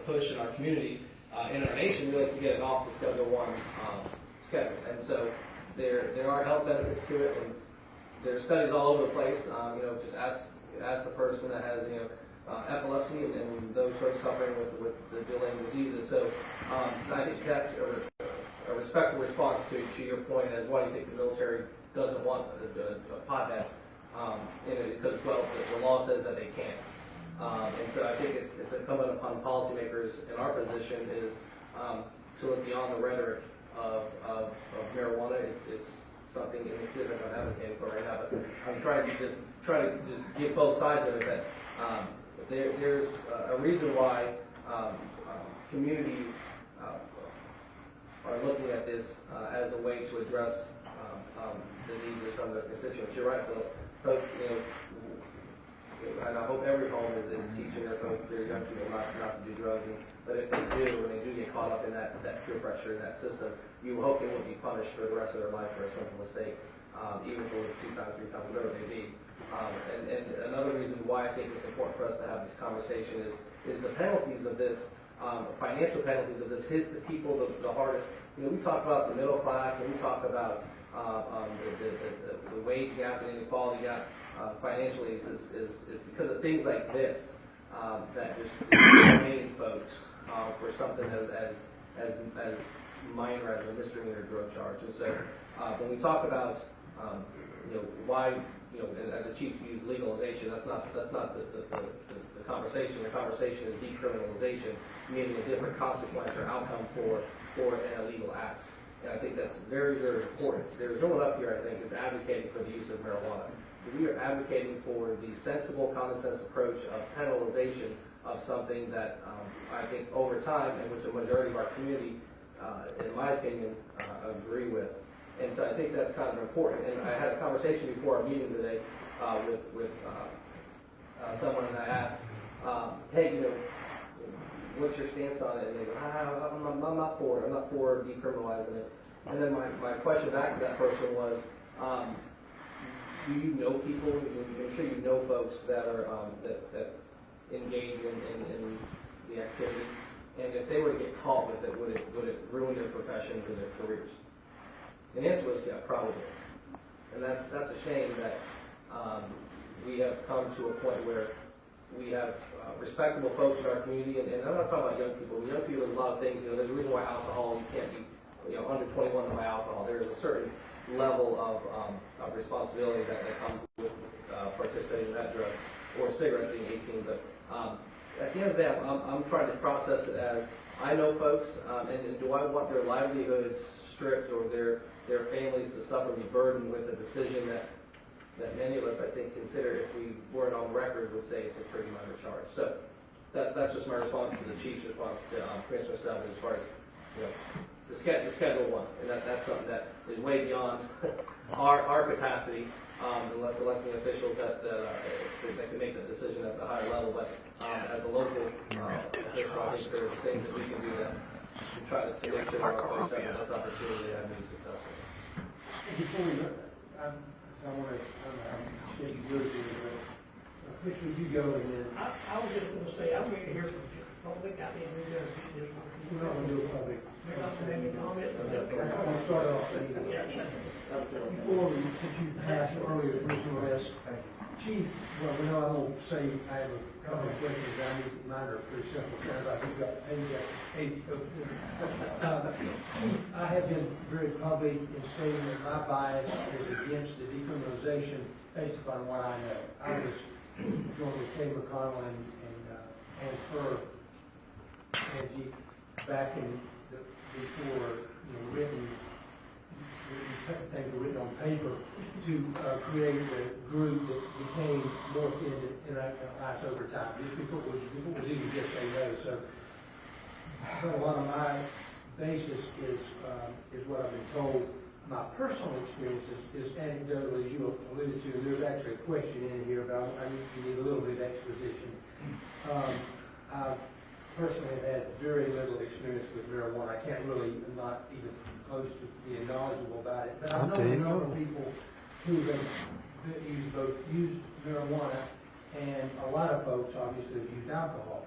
push in our community, in our nation, we like to get it off the Schedule 1 schedule. And so there are health benefits to it, and there's studies all over the place. Just ask the person that has, epilepsy and those folks suffering with the delaying diseases. So I think that's a respectful response to your point as why do you think the military doesn't want a pothead because, well, the law says that they can't. And so I think it's incumbent upon policymakers in our position is to look beyond the rhetoric of marijuana. It's something in the field that I'm advocating for right now, but I'm trying to just give both sides of it. That there's a reason why communities are looking at this as a way to address the needs of some of their constituents. You're right, Phil. Folks, and I hope every home is teaching their folks, their young people, not to do drugs. But if they do, and they do get caught up in that peer pressure in that system, you hope they won't be punished for the rest of their life for a simple mistake, even if it was 2 times, 3 times, whatever it may be. And another reason why I think it's important for us to have this conversation is the penalties of this, financial penalties of this hit the people the hardest. We talk about the middle class, and we talk about the wage gap and inequality gap financially is because of things like this that just paying folks for something as minor as a misdemeanor drug charge. And so when we talk about why and the chief used legalization, that's not the conversation. The conversation is decriminalization, meaning a different consequence or outcome for an illegal act. And I think that's very, very important. There's no one up here, I think, is advocating for the use of marijuana. We are advocating for the sensible, common sense approach of penalization of something that I think over time, and which the majority of our community, in my opinion, agree with. And so I think that's kind of important. And I had a conversation before our meeting today with someone, and I asked, hey, what's your stance on it? And they go, I'm not for it. I'm not for decriminalizing it. And then my question back to that person was, do you know people? I'm sure you know folks that are that engage in the activity. And if they were to get caught with it, would it ruin their professions and their careers? The answer was yeah, probably. And that's a shame that we have come to a point where we have respectable folks in our community, and I'm not talking about young people. Young people, there's a lot of things. There's a reason why alcohol, you can't be under 21 to buy alcohol. There's a certain level of responsibility that comes with participating in that drug, or cigarettes being 18. But at the end of the day, I'm trying to process it as I know folks, and do I want their livelihoods stripped or their families to suffer, be burdened with a decision that many of us, I think, consider, if we weren't on record, would say it's a pretty minor charge. So that's just my response to the chief's response to Commissioner Stelman as far as the Schedule 1, and that's something that is way beyond our capacity, unless electing officials that can make that decision at the higher level. But as a local official, I think there's things that we can do to try to make sure our folks have this opportunity to be successful. Before we I want to shake your good but which would you go and then? I was just going to say, I'm going to hear from the public. I think we're going to see this one. We're not going to do a public. We're not going to make any comment. I'm going to start off saying, before since you passed earlier, Commissioner West, Chief, well, I won't say I have a couple of questions. Mine are pretty simple. I think Chief, I have been very public in stating that my bias is against the decriminalization based upon what I know. I was joined with Kay McConnell and Fur back in before written things were written on paper to create the group that became morphed into Interactive Ice over time. Just before it was even just say no. So a lot of my basis is what I've been told. My personal experience is anecdotal, as you alluded to. There's actually a question in here about I need a little bit of exposition. I personally have had very little experience with marijuana. I can't really, I'm not even close to being knowledgeable about it. But I know a number of people who have used marijuana, and a lot of folks obviously have used alcohol.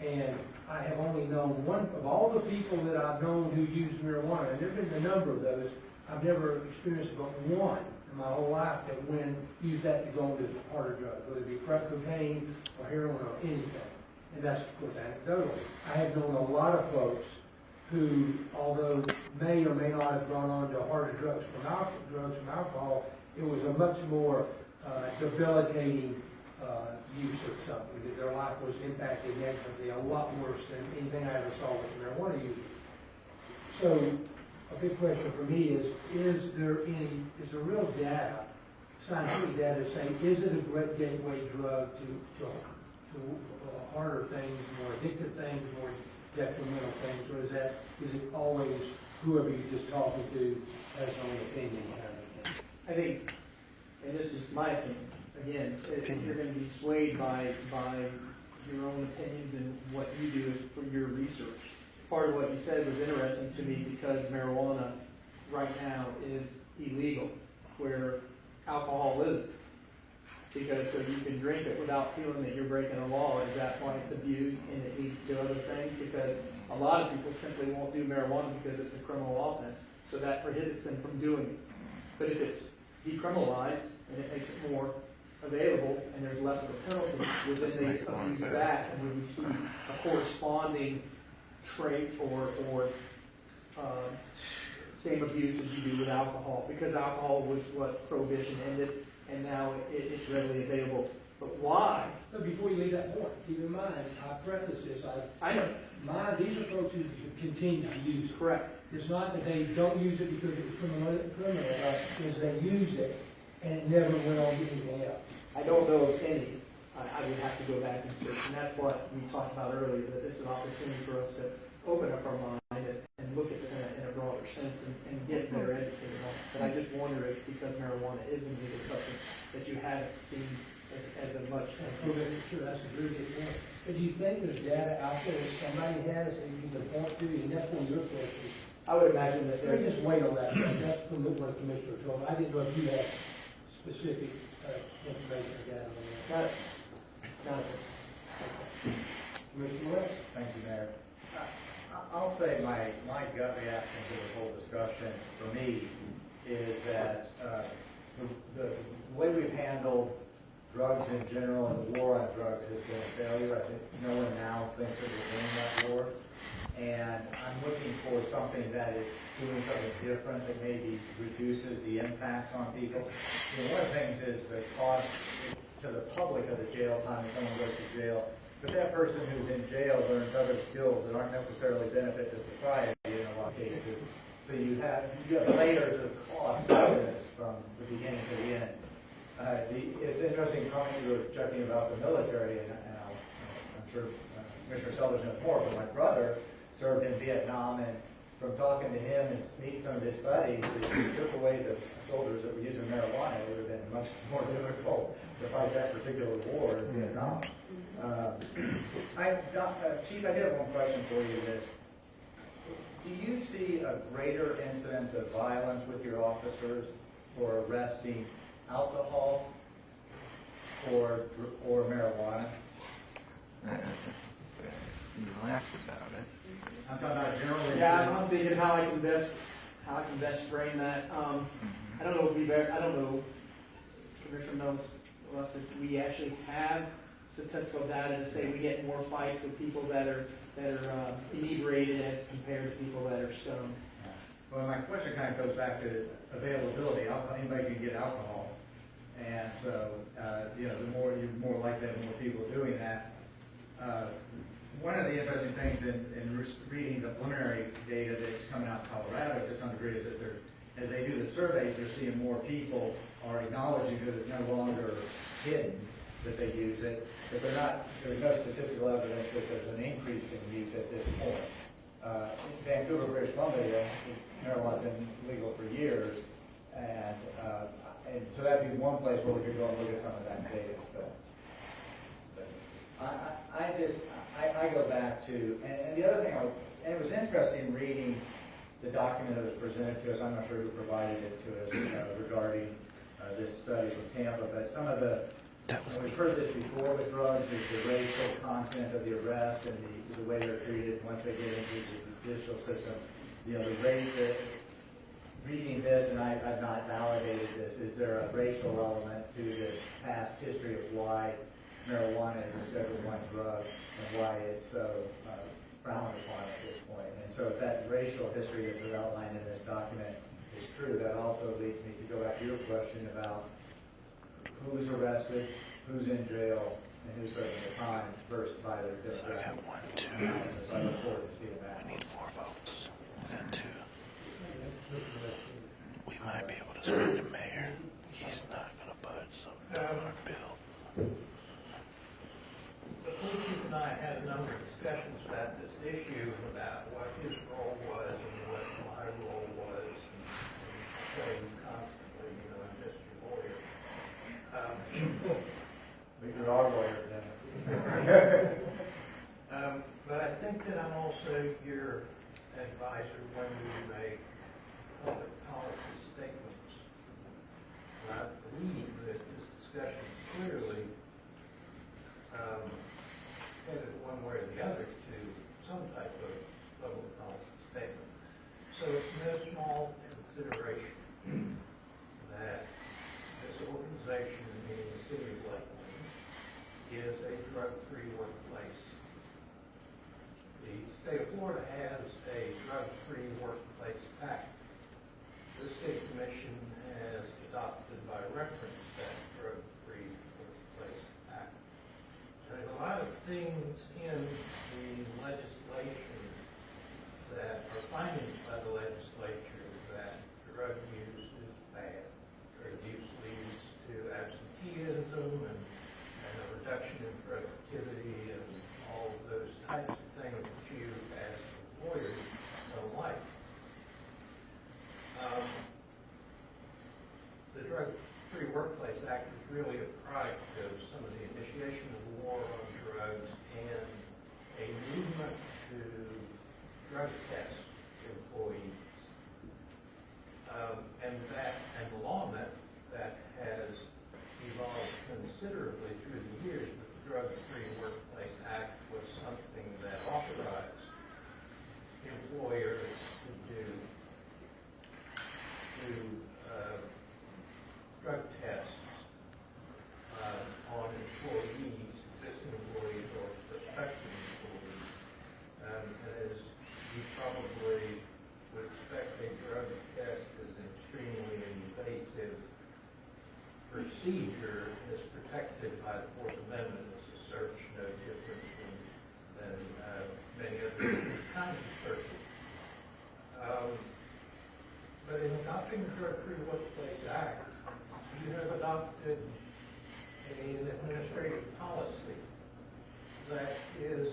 And I have only known one, of all the people that I've known who use marijuana, and there've been a number of those, I've never experienced but one in my whole life that used that to go into harder drugs, whether it be crack cocaine or heroin or anything. And that's, of course, anecdotal. I have known a lot of folks who, although may or may not have gone on to harder drugs from alcohol, it was a much more debilitating use of something, that their life was impacted negatively, a lot worse than anything I ever saw with marijuana use. So, a big question for me is there real data, scientific data saying, is it a great gateway drug to harder things, more addictive things, more detrimental things, or is it always whoever you're just talking to has their own opinion kind of thing? I think, and this is my opinion, again, you're going to be swayed by your own opinions and what you do for your research. Part of what you said was interesting to me because marijuana right now is illegal, where alcohol isn't. Because so you can drink it without feeling that you're breaking a law. Is that why it's abused and it leads to other things? Because a lot of people simply won't do marijuana because it's a criminal offense. So that prohibits them from doing it. But if it's decriminalized and it makes it more available and there's less of a penalty within the abuse act, and we see a corresponding trait or same abuse as you do with alcohol. Because alcohol was what prohibition ended, and now it's readily available. But why? But before you leave that point, keep in mind, I preface this, I know. These are folks who continue to use it. Correct. It's not that they don't use it because it was criminal, is they used it and it never went on to anything else. I don't know of any. I would have to go back and search, and that's what we talked about earlier, that it's an opportunity for us to open up our mind and look at this in a broader sense and get better educated on it. But I just wonder if because marijuana is a legal substance that you haven't seen as a much. Sure, that's a very good point. But do you think there's data out there that somebody has that you can point to, and that's one of your questions? I would imagine that Let me there's just wait on that. That's from the commissioner. So I didn't know if you had specific information or data on that. not Commissioner West? Thank you, Mayor. I'll say my gut reaction to the whole discussion for me is that the way we've handled drugs in general and the war on drugs has been a failure. I think no one now thinks that we're winning that war. And I'm looking for something that is doing something different that maybe reduces the impacts on people. One of the things is the cost to the public of the jail time when someone goes to jail. But that person who's in jail learns other skills that aren't necessarily benefit to society in a lot of cases. So you have layers of cost to this from the beginning to the end. It's interesting comment you were talking about the military, and I'm sure Commissioner Sellers knows more, but my brother served in Vietnam, and from talking to him and meeting some of his buddies, if you took away the soldiers that were using marijuana, it would have been much more difficult to fight that particular war in Vietnam. Chief, I did have one question for you. Do you see a greater incidence of violence with your officers for arresting alcohol or marijuana? You laughed about it. I'm talking about generally. Yeah, I'm thinking how I can best frame that. I don't know if I don't know, Commissioner knows, Russ, if we actually have statistical data to say we get more fights with people that are inebriated as compared to people that are stoned. Well, my question kind of goes back to availability. Anybody can get alcohol, and so the more you're more likely to have more people doing that. One of the interesting things in reading the preliminary data that's coming out of Colorado to some degree is that as they do the surveys, they're seeing more people are acknowledging that it's no longer hidden that they use it, but there's no statistical evidence that there's an increase in use at this point. In Vancouver, British Columbia, marijuana's been legal for years, and so that'd be one place where we could go and look at some of that data. But I go back to, and the other thing, and it was interesting reading the document that was presented to us. I'm not sure who provided it to us regarding this study from Tampa, but some of the, we've heard this before with drugs, is the racial content of the arrest and the the way they're treated once they get into the judicial system. You know, the rate that, reading this, and I've not validated this, is there a racial element to this past history of why marijuana is a Schedule I drug and why it's so frowned upon at this point? And so if that racial history that's outlined in this document is true, that also leads me to go back to your question about who's arrested, who's in jail, and who's serving the time versus by their So I got 1, 2. So I look forward to seeing that. We need 4 votes. We got 2. We might be able to swing the mayor. He's not going to budge, so our bill. The police chief and I had a number of discussions about this issue, about what his role was and what my role was, and saying constantly, you know, I'm just your lawyer. You're our lawyer then. But I think that I'm also your advisor when we make public policy statements. And I believe that this discussion clearly headed one way or the other to some type of public policy statement. So it's no small consideration that this organization, meaning the city of Lakeland, is a drug-free workplace. The state of Florida has a drug-free workplace act. The state commission has adopted by reference that drug-free workplace act. There's a lot of things in the legislation that are findings by the legislature that drug use is bad. Drug use leads to absenteeism and a reduction in productivity and all of those types of things that you as employers don't like. The Drug-Free Workplace Act is really a product of some of the initiation of the war on drugs and a movement to drug test employees. And the law that has evolved considerably through the years, but the Drug-Free Workplace Act was something that authorized employers to do drug tests on employees, existing employees or prospective employees. And as you probably would expect, a drug test is an extremely invasive procedure. It's protected by the Fourth Amendment. It's a search no different than many other kinds of searches. But in adopting the Drug-Free Workplace Act, you have adopted an administrative policy that is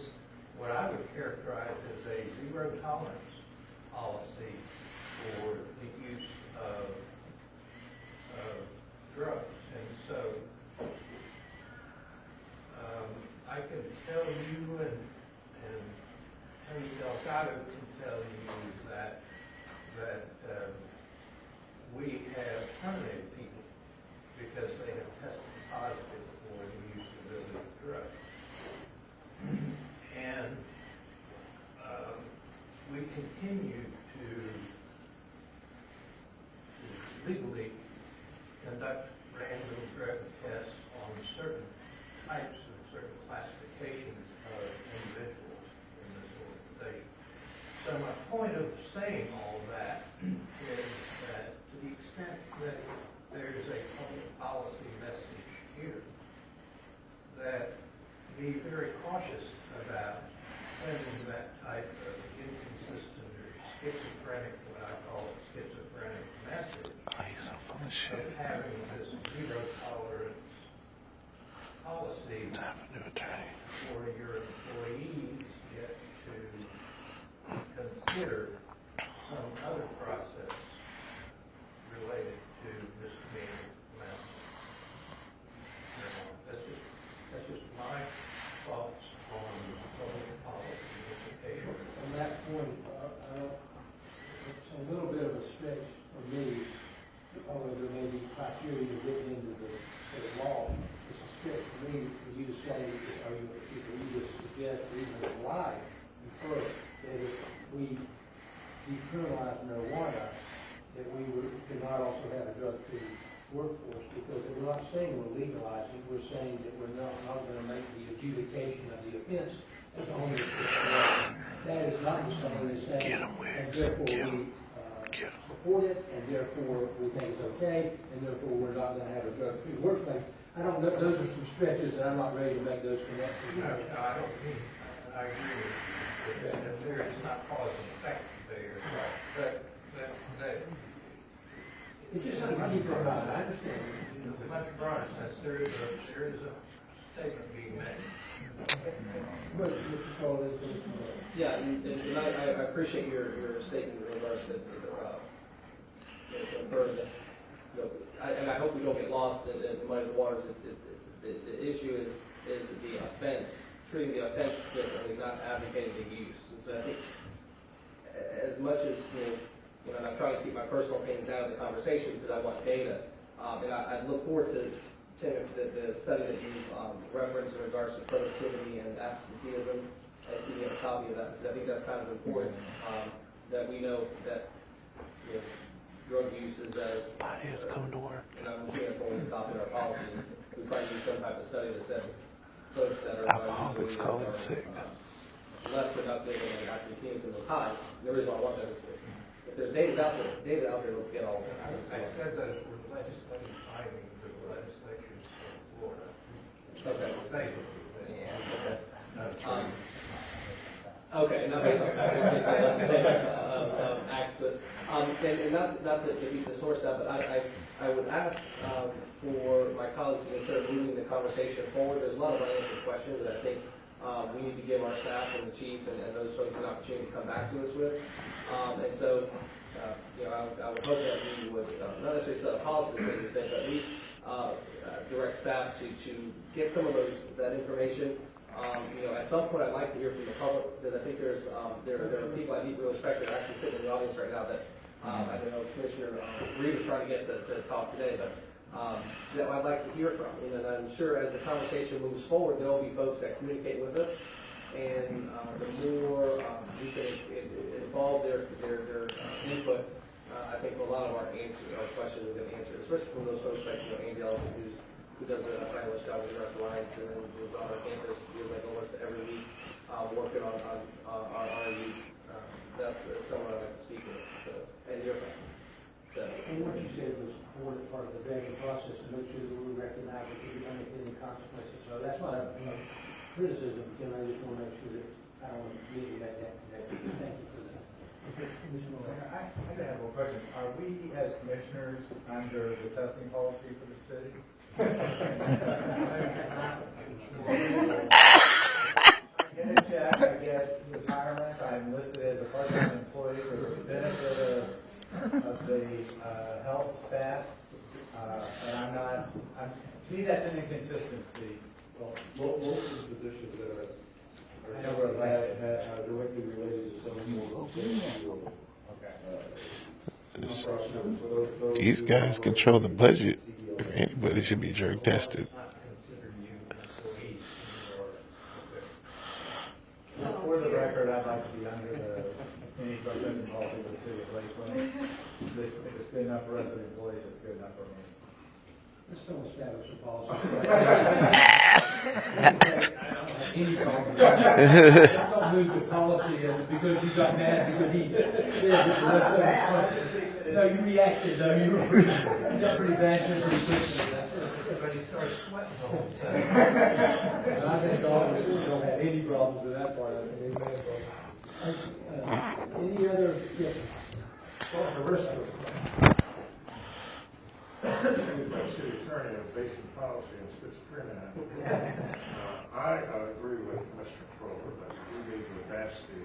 what I would characterize as a zero tolerance policy for the use of drugs. And so I can tell you and Tony Delgado can tell you that we have terminated people because they have tested positive for the use of illegal drugs. And we continue to legally conduct random drug tests on certain types of certain classifications of individuals in this organization. So my point of saying all that is that to the extent that there's a public policy message here, that be very cautious about sending that type of inconsistent or schizophrenic, what I call a schizophrenic message, He's so full of shit. of having this zero tolerance policy Time for new attorney. for your employees, yet to consider some other process related to misdemeanor amounts. That's just my thoughts on public policy implications. On that point, it's a little bit of a stretch for me, although there may be criteria written into the law. It's a stretch for me for you to say, or you to suggest, or even why, first, that if we decriminalize marijuana, that we could not also have a drug-free workforce, because we're not saying we're legalizing, we're saying that we're not going to make the adjudication of the offense as only that is not the same as saying, and therefore we support it, and therefore we think it's okay, and therefore we're not going to have a drug-free workplace. I don't know, those are some stretches, and I'm not ready to make those connections. No, I don't mean, I agree with that, if there is not cause and effect there, but it's just something I need to provide, I understand. it's much broader sense, there is a statement being made. But, Mr. Cole, Yeah, and I appreciate your statement in regards to and I hope we don't get lost in the muddy waters. The issue is the offense, treating the offense differently, not advocating the use. And so I think as much as, and I'm trying to keep my personal opinions out of the conversation because I want data, and I look forward to Tim, the study that you referenced in regards to productivity and absenteeism, and you have a copy of that, because I think that's kind of important, that we know that drug use is as... It's coming to work. And I'm assuming that's when we adopted our policy. We probably use some type of study that said folks that are Alcoholics call it sick. less productive and absenteeism is high. The reason why I want that is if there's data out there, let's get all of it. I said those were legislative findings of the legislatures of Florida. Okay. State. Okay, no, that's accent. And not to beat this horse down, but I would ask for my colleagues to consider moving the conversation forward. There's a lot of unanswered questions that I think we need to give our staff and the chief and those folks an opportunity to come back to us with. And so, I would hope that we would not necessarily set a policy for this thing, but at least direct staff to get some of that information. At some point, I'd like to hear from the public, because I think there are people I deeply respect that are actually sitting in the audience right now that, I don't know, Commissioner Reed is trying to get to talk today, but that I'd like to hear from. And I'm sure as the conversation moves forward, there will be folks that communicate with us, and the more we can involve their input, I think a lot of our questions will get answered, especially from those folks like Andy Ellison, who does a fabulous job with Direct Alliance and then is on our campus, deals like almost every week, working on our youth. That's someone I'd like to speak with, and hear from. and what you said was important part of the vetting process to make sure that we recognize that we don't have any consequences. So that's not a criticism, Tim. I just want to make sure that I don't want to leave that. Thank you for that. Commissioner Miller. I have one question. Are we, as commissioners, under the testing policy for the city? Get a check, I get retirement, I'm listed as a part-time employee for the benefit of the health staff, and I'm not, to me that's an inconsistency. Well, most of the positions that are directly related to some okay. These guys control the budget. If anybody should be drug tested. For the record, I'd like to be under the any drug testing policy for the city of Lakeland. If it's good enough for us as employees, it's good enough for me. Let's don't establish a policy. I don't have any problem. I don't move the policy because you got mad because he said that the rest of us. No, you reacted though. You got pretty bad pretty quickly. But he started sweating the whole time. I think all of us don't have any problems with that part of it. Any other, yeah, well, the rest of it. City attorney of basic policy and schizophrenia. I agree with Mr. Troller that we need to advance the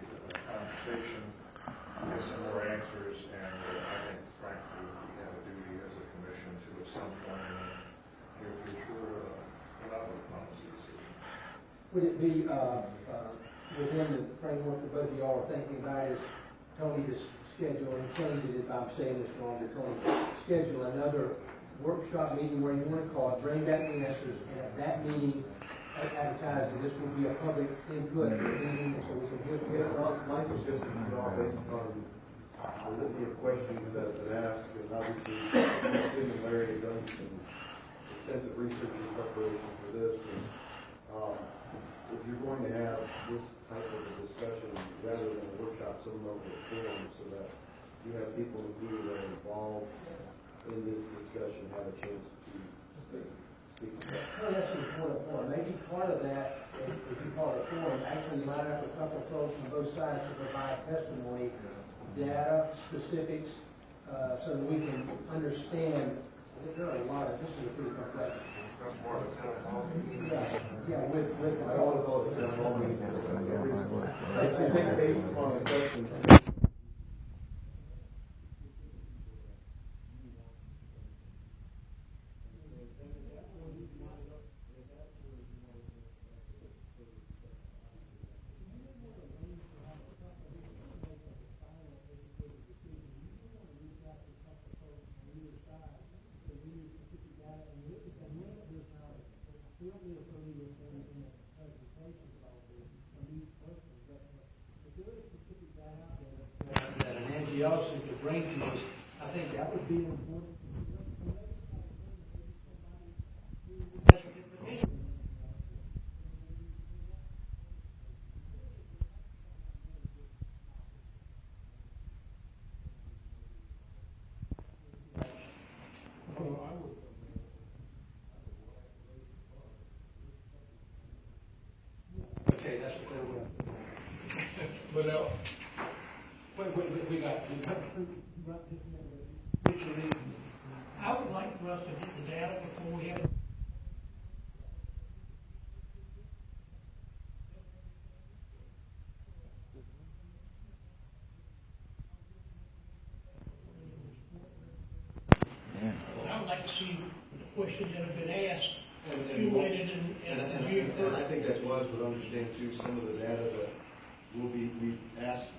conversation, get some more answers, and I think frankly we have a duty as a commission to at some point in the near future adopt a policy decision. Would it be within the framework that both of y'all are thinking about is Tony to schedule and change it if I'm saying this wrong, to Tony schedule another workshop meeting, where you want to call it, bring back the answers, and at that meeting, advertise that this will be a public input meeting, so we can hear. My suggestion is based upon the litany of questions that have been asked, and obviously, Tim and Larry have done some extensive research and preparation for this. And, if you're going to have this type of a discussion, rather than a workshop, some level of forum, so that you have people who are involved in this discussion have a chance to speak to that. Well, that's an important point. Maybe part of that, if you call it a forum, actually line up a couple of folks on both sides to provide testimony, data, specifics, so that we can understand. There are a lot of, this is a pretty complex. That's more of a town hall. Yeah, with. I don't want to call it a town hall meeting. I think based upon the question, that an Angie Austin could bring to us, I think that would be important. Okay, that's what they're doing. But, we got. I would like for us to get the data before we have. I would like to see the questions that have been asked, accumulated and reviewed and I first. think that's wise, but understand too, some of the data that we've been asked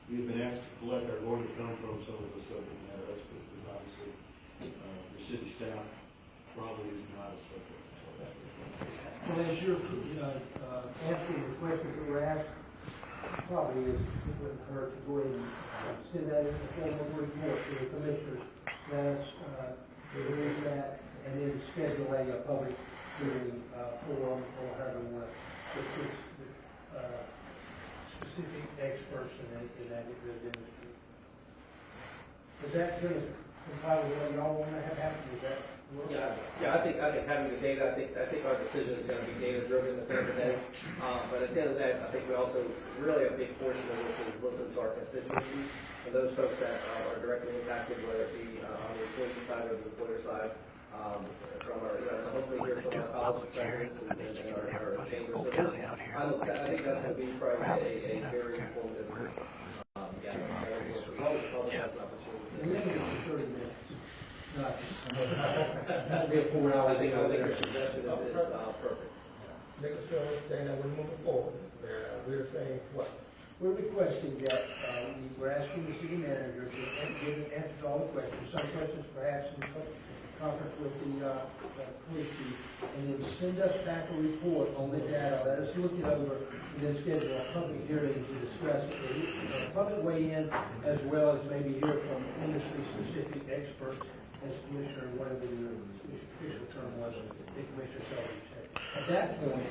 to collect are going to come from some of the subject matter experts, because obviously, your city staff probably is not a subject. Well, as you're, answering the questions that were asked, probably is, it wouldn't hurt to go ahead and send that in the form of a report to the commissioners. That's, release that, and then schedule a public hearing, forum, or however you want to, specific experts in that industry. Is that going to comply with what y'all want to have happen? Is that work? Yeah, I think having the data, I think our decision is going to be data driven at the end of the day. But at the end of the day, I think we also really a big portion of this is listen to our constituencies and those folks that are directly impacted, whether it be on the employee side or the employer side. From our, hopefully hear from our college presidents and our chambers. I think that's going to be probably a very informative. As long as the public has an opportunity. And maybe it's 30 minutes. Not be a 4 hour. I think your suggestion is perfect. Make us understand that we're moving forward. We're saying what? We're requesting that, we're asking the city manager to answer all the questions, some questions perhaps in conference with the police chief, and then send us back a report on the data, let us look it over, and then schedule a public hearing to discuss it. Public weigh in, as well as maybe hear from industry-specific experts, as Commissioner, whatever your official term was, the Commissioner Selby said. At that point,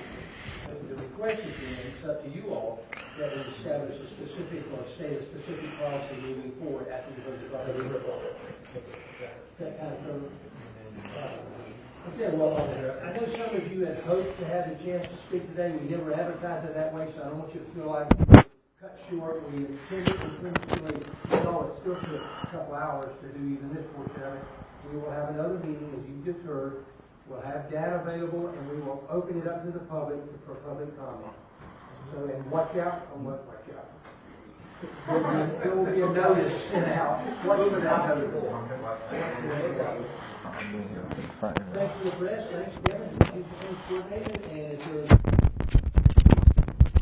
the request is then, it's up to you all, that we establish a specific or state a specific policy moving forward after the budget process. That kind of okay, well, I know some of you had hoped to have the chance to speak today. We never advertised it that way, so I don't want you to feel like we cut short. We intended to principally, it still took a couple hours to do even this portion of it. We will have another meeting, as you just heard. We'll have data available, and we will open it up to the public for public comment. So, and watch out. There will be a notice sent out. Watch for that notice. Thanks for the press. Thanks, Kevin. Thanks for coordinating, and it's